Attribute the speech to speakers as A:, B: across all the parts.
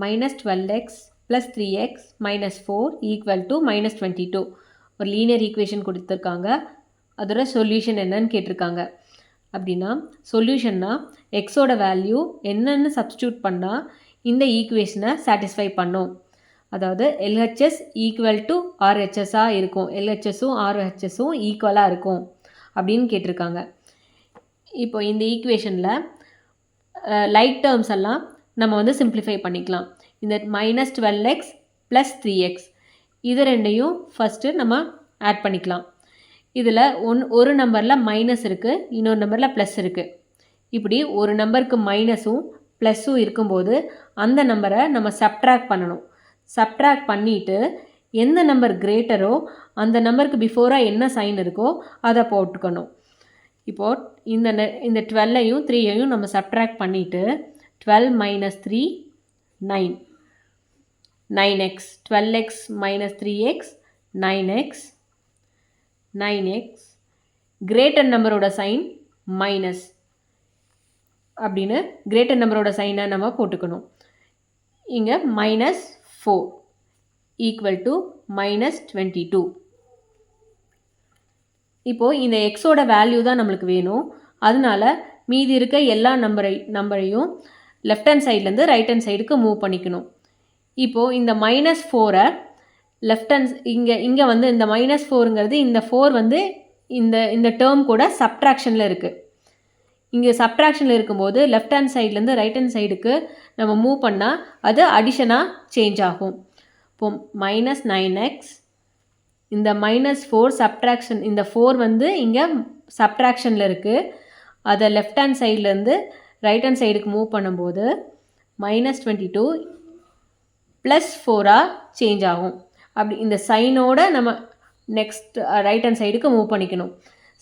A: minus 12x plus 3x minus 4 equal to minus 22 ஒரு linear equation கொடுத்துருக்காங்க. அதோட solution என்னன்னு கேட்டிருக்காங்க. அப்படின்னா சொல்யூஷன்னா எக்ஸோட வேல்யூ என்னென்னு சப்ஸ்டியூட் பண்ணால் இந்த ஈக்குவேஷனை சாட்டிஸ்ஃபை பண்ணும். அதாவது எல்ஹெச்எஸ் ஈக்குவல் டு ஆர்ஹெச்எஸ்ஸாக இருக்கும், எல்ஹெச்எஸும் ஆர்ஹெச்எஸும் ஈக்குவலாக இருக்கும் அப்படின்னு கேட்டிருக்காங்க. இப்போ இந்த ஈக்குவேஷனில் லைக் டேர்ம்ஸ் எல்லாம் நம்ம வந்து சிம்பிளிஃபை பண்ணிக்கலாம். இந்த மைனஸ் 12x ப்ளஸ் 3x இது ரெண்டையும் ஃபஸ்ட்டு நம்ம ஆட் பண்ணிக்கலாம். இதில் ஒரு நம்பரில் மைனஸ் இருக்குது, இன்னொரு நம்பரில் ப்ளஸ் இருக்குது. இப்படி ஒரு நம்பருக்கு மைனஸும் ப்ளஸ்ஸும் இருக்கும்போது அந்த நம்பரை நம்ம சப்ட்ராக்ட் பண்ணணும். சப்ட்ராக்ட் பண்ணிவிட்டு எந்த நம்பர் கிரேட்டரோ அந்த நம்பருக்கு பிஃபோராக என்ன சைன் இருக்கோ அதை போட்டுக்கணும். இப்போது இந்த 12ஐயும் 3ஐயும் நம்ம சப்ட்ராக்ட் பண்ணிவிட்டு 12 minus 3 9 9x 12x minus 3x 9x 9x greater நம்பரோட சைன் மைனஸ் அப்படின்னு கிரேட்டர் நம்பரோட சைனை நம்ம போட்டுக்கணும். இங்கே மைனஸ் 4 ஈக்குவல் டு மைனஸ் 22. இப்போது இந்த எக்ஸோட வேல்யூ தான் நம்மளுக்கு வேணும். அதனால மீதி இருக்க எல்லா நம்பரையும் லெஃப்ட் ஹேண்ட் சைட்லேருந்து ரைட் ஹேண்ட் சைடுக்கு மூவ் பண்ணிக்கணும். இப்போது இந்த மைனஸ் 4ஐ லெஃப்ட் ஹேண்ட் இங்கே வந்து இந்த மைனஸ் 4ங்கிறது இந்த 4 வந்து இந்த டேர்ம் கூட சப்ட்ராக்ஷனில் இருக்குது. இங்கே சப்ட்ராக்ஷனில் இருக்கும்போது லெஃப்ட் ஹேண்ட் சைட்லேருந்து ரைட் ஹேண்ட் சைடுக்கு நம்ம மூவ் பண்ணால் அது அடிஷனாக சேஞ்ச் ஆகும். இப்போது மைனஸ் 9x இந்த மைனஸ் 4 சப்ட்ராக்ஷன், இந்த 4 வந்து இங்கே சப்ட்ராக்ஷனில் இருக்குது. அதை லெஃப்ட் ஹேண்ட் சைட்லேருந்து ரைட் ஹேண்ட் சைடுக்கு மூவ் பண்ணும்போது மைனஸ் 22 ப்ளஸ் 4ஆக சேஞ்ச் ஆகும். அப்படி இந்த சைனோட நம்ம நெக்ஸ்ட் ரைட் ஹேண்ட் சைடுக்கு மூவ் பண்ணிக்கணும்.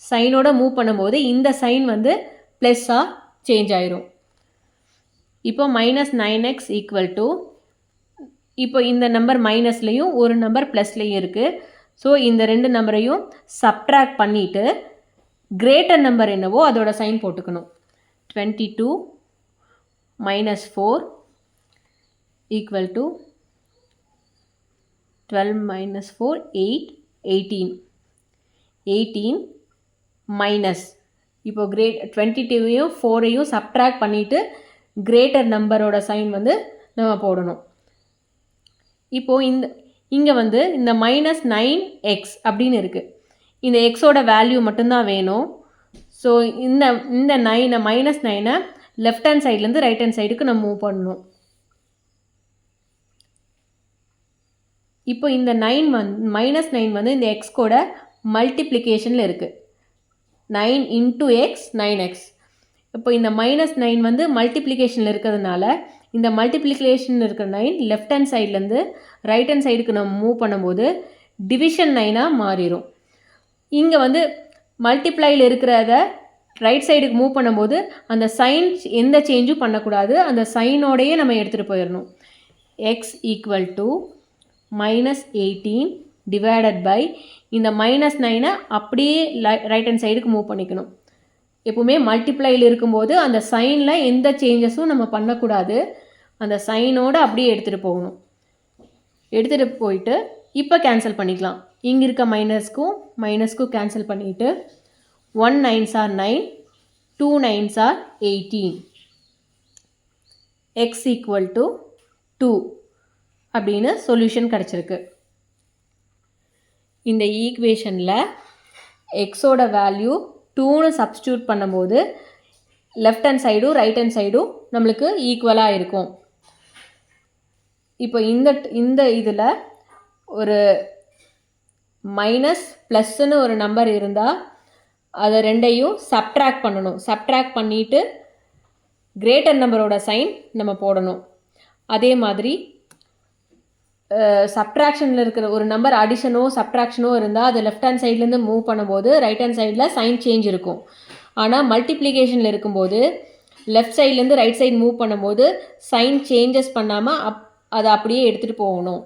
A: சைனோட மூவ் பண்ணும்போது இந்த சைன் வந்து ப்ளஸ்ஸாக சேஞ்ச் ஆயிரும். இப்போ மைனஸ் 9x ஈக்குவல் டு இப்போ இந்த நம்பர் மைனஸ்லேயும் ஒரு நம்பர் ப்ளஸ்லேயும் இருக்குது. ஸோ இந்த ரெண்டு நம்பரையும் சப்ட்ராக்ட் பண்ணிவிட்டு கிரேட்டர் நம்பர் என்னவோ அதோட சைன் போட்டுக்கணும். 22 minus 4 equal to 12 minus 4 8 18 18 minus இப்போ 22ஐயும் 4ஐயும் சப்ட்ராக்ட் பண்ணிவிட்டு கிரேட்டர் நம்பரோட சைன் வந்து நம்ம போடணும். இப்போது இங்கே வந்து இந்த மைனஸ் 9x அப்படின்னு இருக்குது. இந்த எக்ஸோட வேல்யூ மட்டும்தான் வேணும். ஸோ இந்த 9 மைனஸ் 9ஐ லெஃப்ட் ஹேண்ட் சைட்லேருந்து ரைட் ஹேண்ட் சைடுக்கு நம்ம மூவ் பண்ணணும். இப்போ இந்த மைனஸ் 9 வந்து இந்த எக்ஸ் கூட மல்டிப்ளிகேஷனில் இருக்குது. 9 into x 9x. இப்போ இந்த மைனஸ் 9 வந்து மல்டிப்ளிகேஷனில் இருக்கிறதுனால இந்த மல்டிப்ளிகேஷன் இருக்கிற 9 லெஃப்ட் ஹேண்ட் சைட்லேருந்து ரைட் ஹேண்ட் சைடுக்கு நம்ம மூவ் பண்ணும்போது டிவிஷன் 9ஆக மாறிடும். இங்கே வந்து மல்டிப்ளையில் இருக்கிறத ரைட் சைடுக்கு மூவ் பண்ணும்போது அந்த சைன் எந்த சேஞ்சும் பண்ணக்கூடாது, அந்த சைனோடையே நம்ம எடுத்துகிட்டு போயிடணும். X equal to minus 18 divided by இந்த மைனஸ் 9ஐ அப்படியே ரைட் ஹேண்ட் சைடுக்கு மூவ் பண்ணிக்கணும். எப்போவுமே மல்டிப்ளையில் இருக்கும்போது அந்த சைனில் எந்த சேஞ்சஸும் நம்ம பண்ணக்கூடாது, அந்த சைனோடு அப்படியே எடுத்துகிட்டு போகணும். எடுத்துகிட்டு போயிட்டு இப்போ கேன்சல் பண்ணிக்கலாம். இங்கே இருக்க மைனஸ்க்கும் கேன்சல் பண்ணிவிட்டு 1 9s are 9 2 9s are 18 x equal to 2 அப்படின்னு சொல்யூஷன் கிடச்சிருக்கு. இந்த ஈக்குவேஷனில் எக்ஸோட வேல்யூ 2ன்னு சப்ஸ்டியூட் பண்ணும்போது லெஃப்ட் ஹேண்ட் சைடும் ரைட் ஹேண்ட் சைடும் நம்மளுக்கு ஈக்குவலாக இருக்கும். இப்போ இந்த இதில் ஒரு மைனஸ் ப்ளஸ்ன்னு ஒரு நம்பர் இருந்தால் அதை ரெண்டையும் சப்ட்ராக்ட் பண்ணணும். சப்ட்ராக்ட் பண்ணிவிட்டு கிரேட்டர் நம்பரோட சைன் நம்ம போடணும். அதே மாதிரி சப்ட்ராக்ஷனில் இருக்கிற ஒரு நம்பர் அடிஷனோ சப்ட்ராக்ஷனோ இருந்தால் அது லெஃப்ட் ஹேண்ட் சைட்லேருந்து மூவ் பண்ணும்போது ரைட் ஹேண்ட் சைடில் சைன் சேஞ்ச் இருக்கும். ஆனால் மல்டிப்ளிகேஷனில் இருக்கும்போது லெஃப்ட் சைட்லேருந்து ரைட் சைடு மூவ் பண்ணும்போது சைன் சேஞ்சஸ் பண்ணாமல் அதை அப்படியே எடுத்துகிட்டு போகணும்.